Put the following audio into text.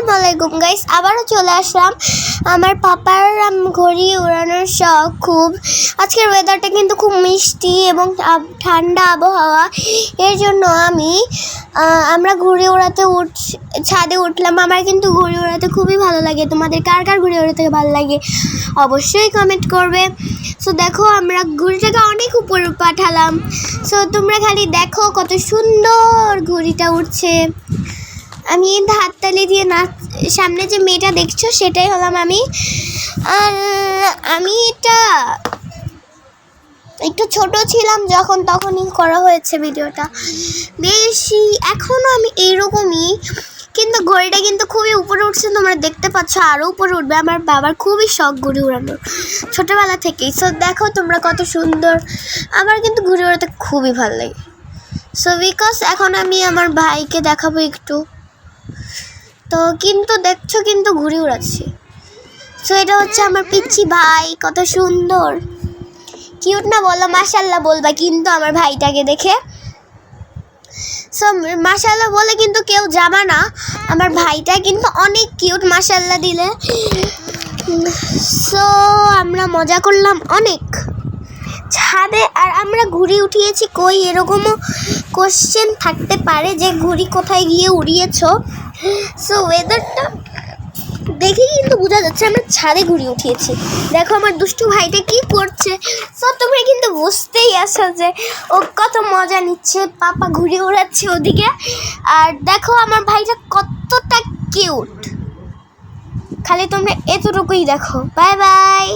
আসসালামু আলাইকুম গাইস, আবারও চলে আসলাম। আমার পাপার ঘড়ি উড়ানোর শখ খুব। আজকের ওয়েদারটা কিন্তু খুব মিষ্টি এবং ঠান্ডা আবহাওয়া, এর জন্য আমরা ঘুড়ি ওড়াতে ছাদে উঠলাম। আমার কিন্তু ঘুড়ি ওড়াতে খুবই ভালো লাগে। তোমাদের কার কার ঘুড়ি ওড়াতে ভালো লাগে অবশ্যই কমেন্ট করবে। সো দেখো, আমরা ঘুড়িটাকে অনেক উপরে পাঠালাম। সো তোমরা খালি দেখো কত সুন্দর ঘুড়িটা উঠছে। আমি হাততালি দিয়ে সামনে যে মেয়েটা দেখছো সেটাই হলাম আমি। আর আমি এটা একটু ছোট ছিলাম যখন, তখনই করা হয়েছে ভিডিওটা। বেশি এখনও আমি এইরকমই, কিন্তু ঘড়িটা কিন্তু খুবই উপরে উঠছে, তোমরা দেখতে পাচ্ছ। আরও উপরে উঠবে। আমার বাবার খুবই শখ ঘুড়ি উড়ানোর ছোটোবেলা থেকেই। সো দেখো তোমরা কত সুন্দর। আমার কিন্তু ঘুড়ি উড়াতে খুবই ভালো লাগে। সো বিকজ এখন আমি আমার ভাইকে দেখাবো একটু। তো কিন্তু দেখছো কিন্তু ঘুড়ি উড়াচ্ছি। সো এটা হচ্ছে আমার পিচ্ছি ভাই, কত সুন্দর কিউট না বলো? মাশাআল্লাহ বলবা কিন্তু আমার ভাইটাকে দেখে। সো মাশাআল্লাহ বলে কিন্তু কেউ যাবা না, আমার ভাইটা কিন্তু অনেক কিউট মাশাআল্লাহ দিলে। সো আমরা মজা করলাম অনেক ছাদে। আর আমরা ঘুড়ি উঠিয়েছি কই, এরকমও কোশ্চেন থাকতে পারে যে ঘুড়ি কোথায় গিয়ে উড়িয়েছ। সো ওয়েদারটা দেখে কিন্তু বোঝা যাচ্ছে আমরা ছাদে ঘুড়ি উঠিয়েছি। দেখো আমার দুষ্টু ভাইটা কি করছে। সো তোমরা কিন্তু বুঝতেই আসো যে ও কত মজা নিচ্ছে, পাপা ঘুড়ি উড়াচ্ছে ওদিকে। আর দেখো আমার ভাইটা কতটা কিউট, খালি তোমরা এতটুকুই দেখো। Bye bye.